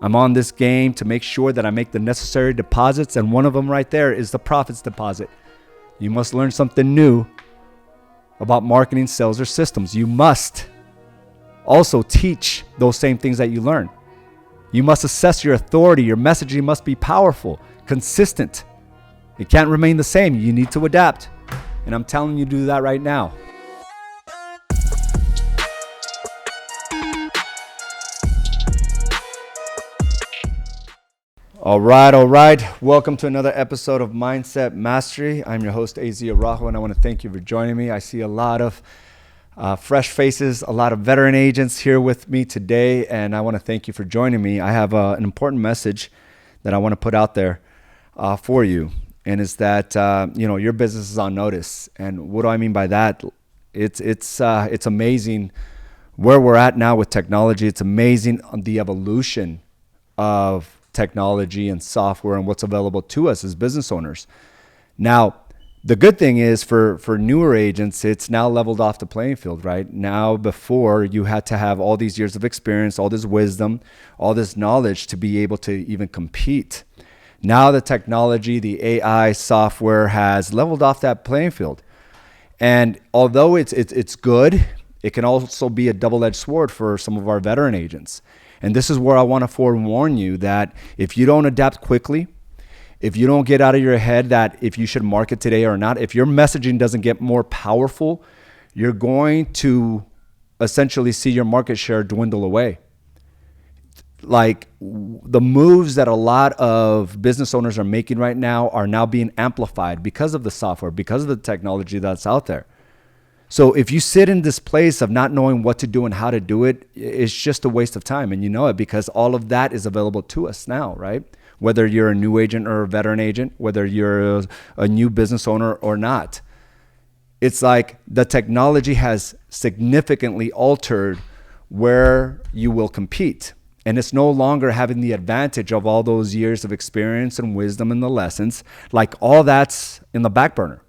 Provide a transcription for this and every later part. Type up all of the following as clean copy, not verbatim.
I'm on this game to make sure that I make the necessary deposits, and one of them right there is the profits deposit. You must learn something new about marketing, sales, or systems. You must also teach those same things that you learn. You must assess your authority. Your messaging must be powerful, consistent. It can't remain the same. You need to adapt. And I'm telling you to do that right now. All right. Welcome to another episode of Mindset Mastery. I'm your host, Araujo, and I want to thank you for joining me. I see a lot of fresh faces, a lot of veteran agents here with me today, and I want to thank you for joining me. I have an important message that I want to put out there for you, and it's that your business is on notice. And what do I mean by that? It's amazing where we're at now with technology. It's amazing the evolution of technology and software and what's available to us as business owners. Now, the good thing is for newer agents, it's now leveled off the playing field, right? Now, before you had to have all these years of experience, all this wisdom, all this knowledge to be able to even compete. Now the technology, the AI software has leveled off that playing field. And although it's good, it can also be a double-edged sword for some of our veteran agents. And this is where I want to forewarn you that if you don't adapt quickly, if you don't get out of your head that if you should market today or not, if your messaging doesn't get more powerful, you're going to essentially see your market share dwindle away. Like the moves that a lot of business owners are making right now are now being amplified because of the software, because of the technology that's out there. So if you sit in this place of not knowing what to do and how to do it, it's just a waste of time. And you know it because all of that is available to us now, right? Whether you're a new agent or a veteran agent, whether you're a new business owner or not. It's like the technology has significantly altered where you will compete. And it's no longer having the advantage of all those years of experience and wisdom and the lessons. Like all that's in the back burner.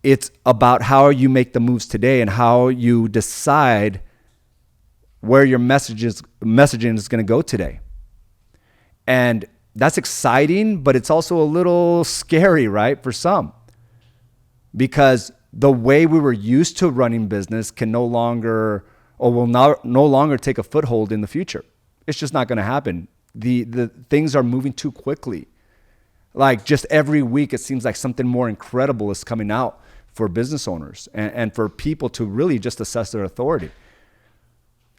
It's about how you make the moves today and how you decide where your messaging is going to go today. And that's exciting, but it's also a little scary, right, for some. Because the way we were used to running business can no longer or will no longer take a foothold in the future. It's just not going to happen. The things are moving too quickly. Like just every week, it seems like something more incredible is coming out for business owners and for people to really just assess their authority.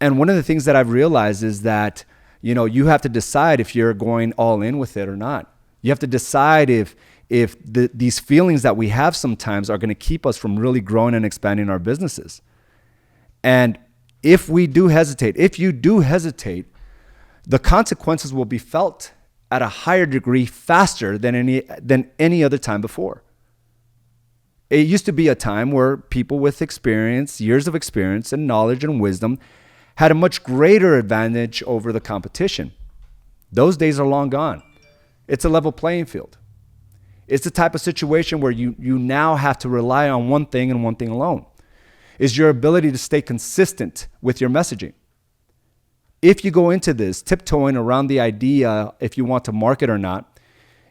And one of the things that I've realized is that, you have to decide if you're going all in with it or not. You have to decide if these feelings that we have sometimes are going to keep us from really growing and expanding our businesses. And if you do hesitate, the consequences will be felt at a higher degree faster than any other time before. It used to be a time where people with experience, years of experience and knowledge and wisdom had a much greater advantage over the competition. Those days are long gone. It's a level playing field. It's the type of situation where you now have to rely on one thing and one thing alone, is your ability to stay consistent with your messaging. If you go into this tiptoeing around the idea if you want to market or not,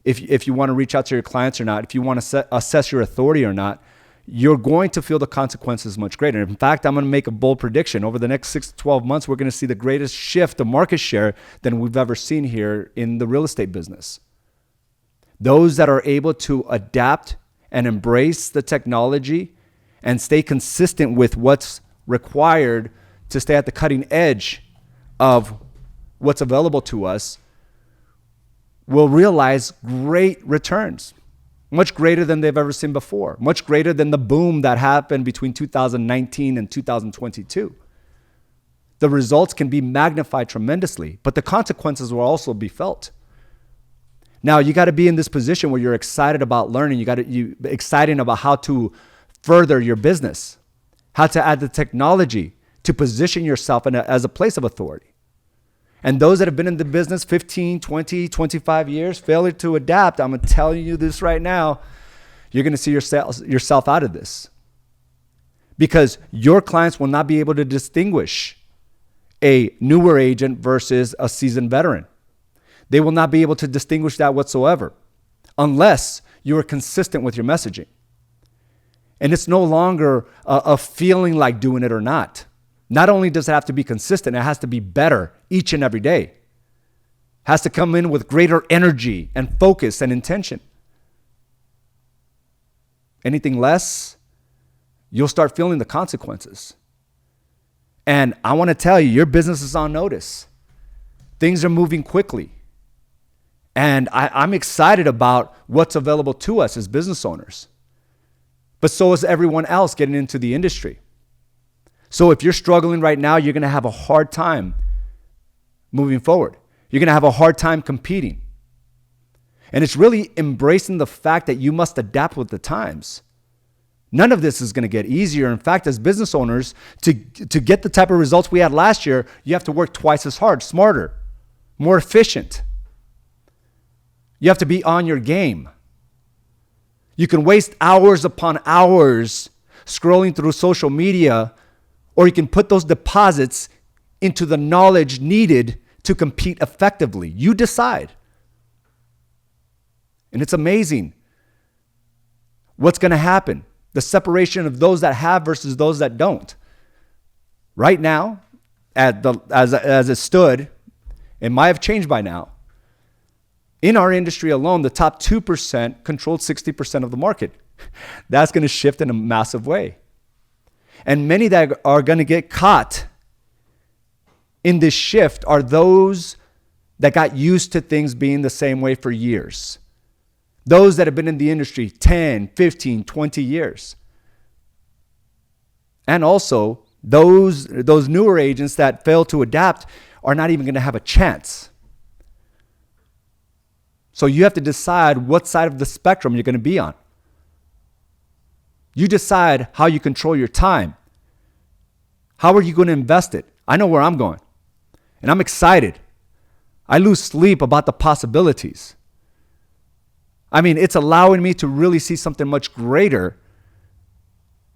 if you want to reach out to your clients or not, if you want to assess your authority or not, you're going to feel the consequences much greater. In fact, I'm going to make a bold prediction. Over the next 6 to 12 months, we're going to see the greatest shift of market share than we've ever seen here in the real estate business. Those that are able to adapt and embrace the technology and stay consistent with what's required to stay at the cutting edge of what's available to us will realize great returns, much greater than they've ever seen before, much greater than the boom that happened between 2019 and 2022. The results can be magnified tremendously, but the consequences will also be felt. Now, you got to be in this position where you're excited about learning. You excited about how to further your business, how to add the technology to position yourself as a place of authority. And those that have been in the business 15, 20, 25 years, failure to adapt, I'm telling you this right now, you're going to see yourself out of this. Because your clients will not be able to distinguish a newer agent versus a seasoned veteran. They will not be able to distinguish that whatsoever unless you are consistent with your messaging. And it's no longer a feeling like doing it or not. Not only does it have to be consistent, it has to be better each and every day. It has to come in with greater energy and focus and intention. Anything less, you'll start feeling the consequences. And I want to tell you, your business is on notice. Things are moving quickly. And I'm excited about what's available to us as business owners. But so is everyone else getting into the industry. So if you're struggling right now, you're going to have a hard time moving forward. You're going to have a hard time competing. And it's really embracing the fact that you must adapt with the times. None of this is going to get easier. In fact, as business owners, to get the type of results we had last year, you have to work twice as hard, smarter, more efficient. You have to be on your game. You can waste hours upon hours scrolling through social media, or you can put those deposits into the knowledge needed to compete effectively. You decide. And it's amazing what's going to happen. The separation of those that have versus those that don't. Right now, as it stood, it might have changed by now. In our industry alone, the top 2% controlled 60% of the market. That's going to shift in a massive way. And many that are going to get caught in this shift are those that got used to things being the same way for years. Those that have been in the industry 10, 15, 20 years. And also, those newer agents that fail to adapt are not even going to have a chance. So you have to decide what side of the spectrum you're going to be on. You decide how you control your time. How are you going to invest it? I know where I'm going. And I'm excited. I lose sleep about the possibilities. I mean, it's allowing me to really see something much greater.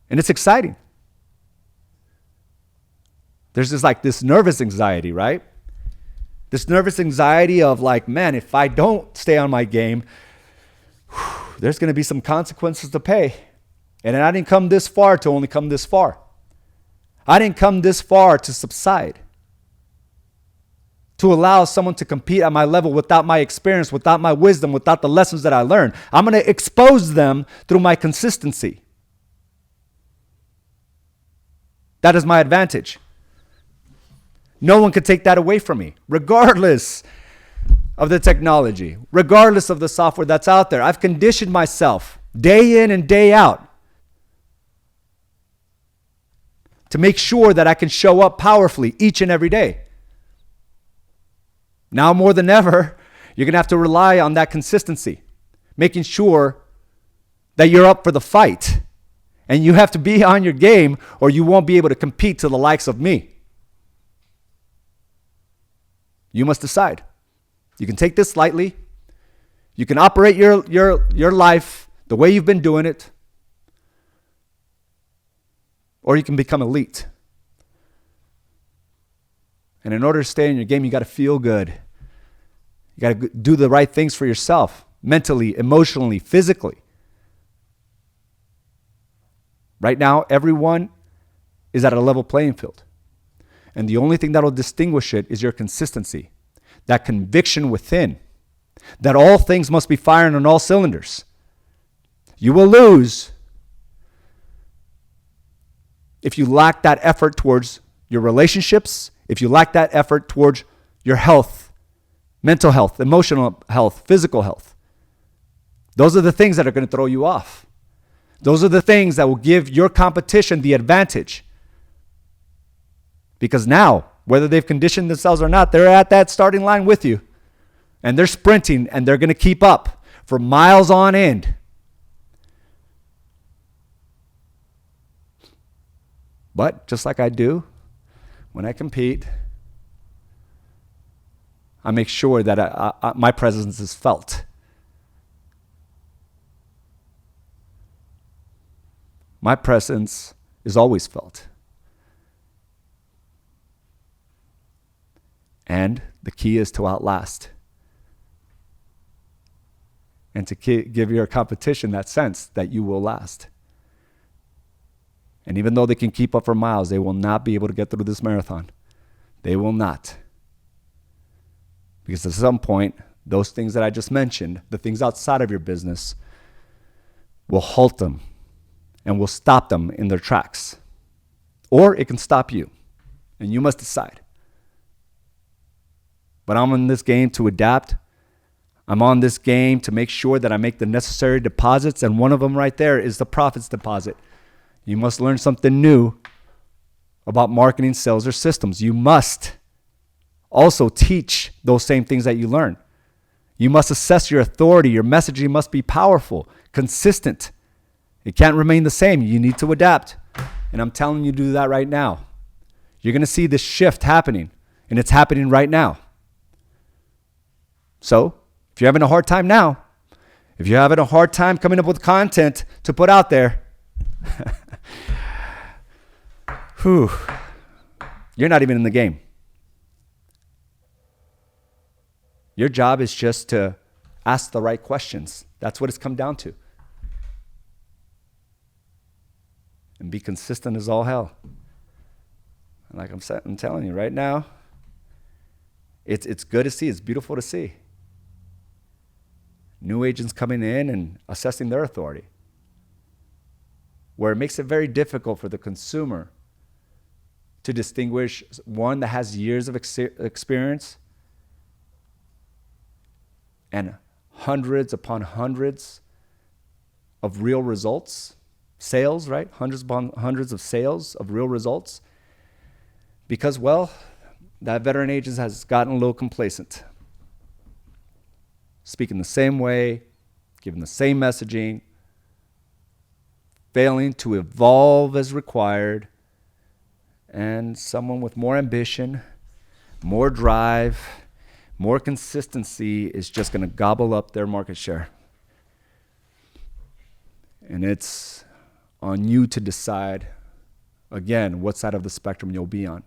And it's exciting. There's this nervous anxiety, right? This nervous anxiety of like, man, if I don't stay on my game, there's going to be some consequences to pay. And I didn't come this far to only come this far. I didn't come this far to subside. To allow someone to compete at my level without my experience, without my wisdom, without the lessons that I learned. I'm going to expose them through my consistency. That is my advantage. No one could take that away from me, regardless of the technology, regardless of the software that's out there. I've conditioned myself day in and day out to make sure that I can show up powerfully each and every day. Now more than ever, you're going to have to rely on that consistency, making sure that you're up for the fight. And you have to be on your game or you won't be able to compete to the likes of me. You must decide. You can take this lightly. You can operate your life the way you've been doing it. Or you can become elite. And in order to stay in your game, you got to feel good. You got to do the right things for yourself, mentally, emotionally, physically. Right now, everyone is at a level playing field. And the only thing that will distinguish it is your consistency, that conviction within, that all things must be firing on all cylinders. You will lose if you lack that effort towards your relationships, if you lack that effort towards your health, mental health, emotional health, physical health. Those are the things that are going to throw you off. Those are the things that will give your competition the advantage. Because now, whether they've conditioned themselves or not, they're at that starting line with you. And they're sprinting and they're going to keep up for miles on end. But just like I do, when I compete, I make sure that my presence is felt. My presence is always felt. And the key is to outlast. And to give your competition that sense that you will last. And even though they can keep up for miles, they will not be able to get through this marathon. They will not. Because at some point, those things that I just mentioned, the things outside of your business, will halt them and will stop them in their tracks. Or it can stop you. And you must decide. But I'm in this game to adapt. I'm on this game to make sure that I make the necessary deposits. And one of them right there is the profits deposit. You must learn something new about marketing, sales, or systems. You must also teach those same things that you learn. You must assess your authority. Your messaging must be powerful, consistent. It can't remain the same. You need to adapt. And I'm telling you to do that right now. You're going to see this shift happening, and it's happening right now. So, if you're having a hard time now, if you're having a hard time coming up with content to put out there, you're not even in the game. Your job is just to ask the right questions. That's what it's come down to. And be consistent as all hell. And like I'm telling you right now, it's good to see. It's beautiful to see. New agents coming in and assessing their authority. Where it makes it very difficult for the consumer to distinguish one that has years of experience and hundreds upon hundreds of real results, sales, right? Hundreds upon hundreds of sales of real results. Because, well, that veteran agent has gotten a little complacent. Speaking the same way, giving the same messaging, failing to evolve as required, and someone with more ambition, more drive, more consistency is just going to gobble up their market share. And it's on you to decide, again, what side of the spectrum you'll be on.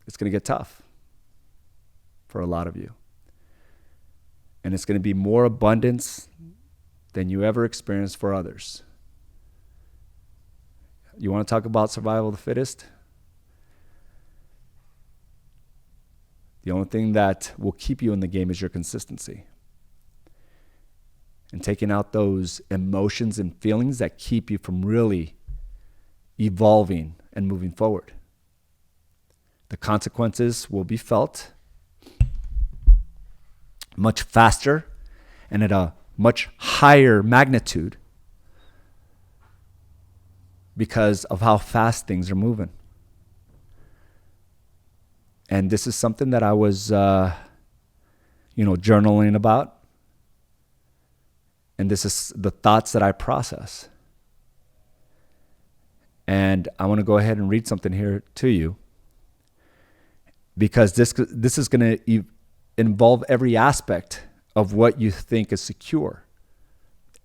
It's going to get tough for a lot of you. And it's going to be more abundance than you ever experienced for others. You want to talk about survival of the fittest? The only thing that will keep you in the game is your consistency. And taking out those emotions and feelings that keep you from really evolving and moving forward. The consequences will be felt much faster and at a much higher magnitude because of how fast things are moving. And this is something that I was, journaling about. And this is the thoughts that I process. And I want to go ahead and read something here to you. Because this is going to involve every aspect of what you think is secure.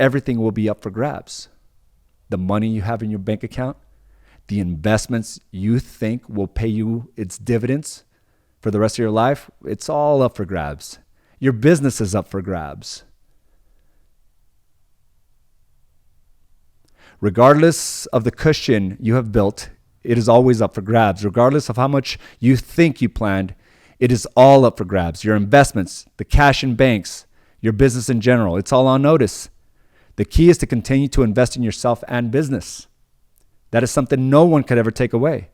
Everything will be up for grabs. The money you have in your bank account, the investments you think will pay you its dividends for the rest of your life, it's all up for grabs. Your business is up for grabs. Regardless of the cushion you have built, it is always up for grabs. Regardless of how much you think you planned, it is all up for grabs. Your investments, the cash in banks, your business in general, it's all on notice. The key is to continue to invest in yourself and business. That is something no one could ever take away.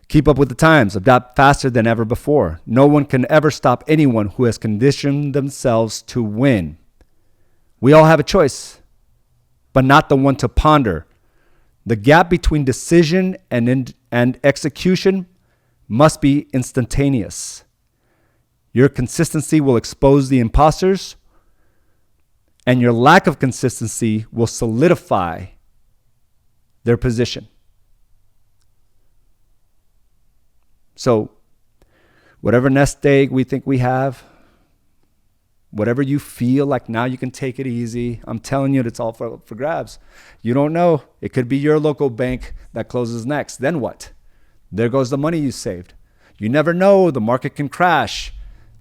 Keep up with the times. Adapt faster than ever before. No one can ever stop anyone who has conditioned themselves to win. We all have a choice, but not the one to ponder. The gap between decision and execution must be instantaneous. Your consistency will expose the imposters, and your lack of consistency will solidify their position. So, whatever nest egg we think we have, Whatever you feel like now you can take it easy, I'm telling you, it's all for grabs. You don't know. It could be your local bank that closes next. Then what? There goes the money you saved. You never know. The market can crash.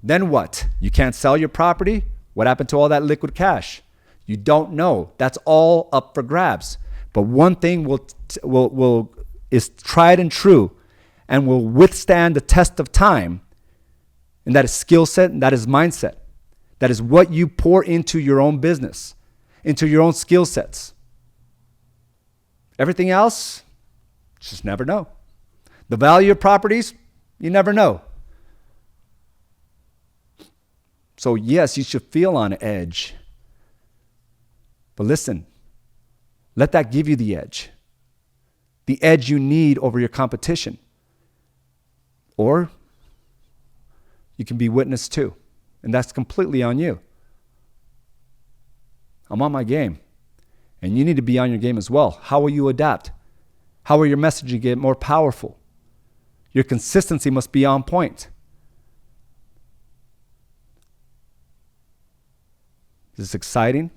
Then what? You can't sell your property? What happened to all that liquid cash? You don't know. That's all up for grabs. But one thing is tried and true and will withstand the test of time, and that is skill set and that is mindset. That is what you pour into your own business, into your own skill sets. Everything else, just never know. The value of properties, you never know. So yes, you should feel on edge. But listen, let that give you the edge. The edge you need over your competition. Or you can be witness too. And that's completely on you. I'm on my game. And you need to be on your game as well. How will you adapt? How will your messaging get more powerful? Your consistency must be on point. Is this exciting?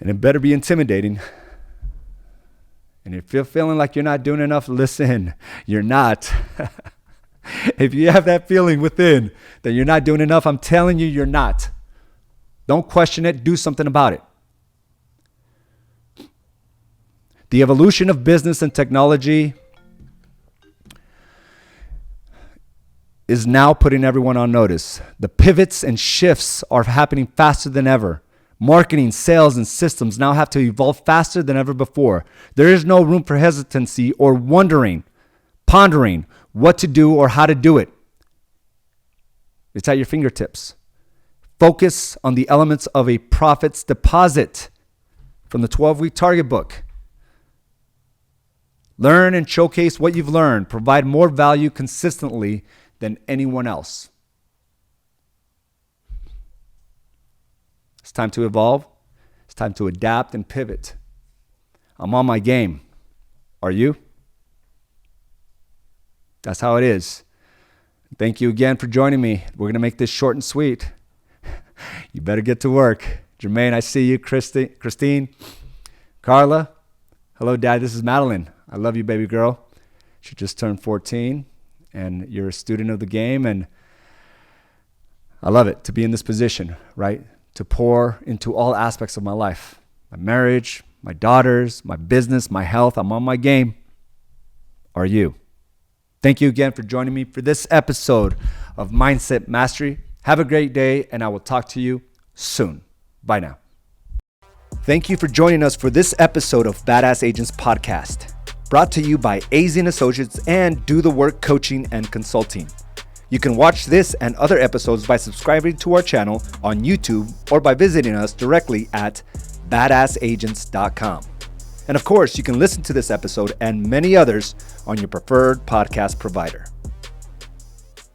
And it better be intimidating. And if you're feeling like you're not doing enough, listen, you're not. If you have that feeling within that you're not doing enough, I'm telling you, you're not. Don't question it. Do something about it. The evolution of business and technology is now putting everyone on notice. The pivots and shifts are happening faster than ever. Marketing, sales, and systems now have to evolve faster than ever before. There is no room for hesitancy or pondering what to do or how to do it. It's at your fingertips. Focus on the elements of a profits deposit from the 12-week target book. Learn and showcase what you've learned. Provide more value consistently than anyone else. It's time to evolve. It's time to adapt and pivot. I'm on my game. Are you? That's how it is. Thank you again for joining me. We're going to make this short and sweet. You better get to work. Jermaine, I see you. Christine, Carla. Hello, Dad. This is Madeline. I love you, baby girl. She just turned 14, and you're a student of the game, and I love it to be in this position, right? To pour into all aspects of my life. My marriage, my daughters, my business, my health. I'm on my game. Are you? Thank you again for joining me for this episode of Mindset Mastery. Have a great day, and I will talk to you soon. Bye now. Thank you for joining us for this episode of Badass Agents Podcast, brought to you by AZ & Associates and Do the Work Coaching and Consulting. You can watch this and other episodes by subscribing to our channel on YouTube or by visiting us directly at badassagents.com. And of course, you can listen to this episode and many others on your preferred podcast provider.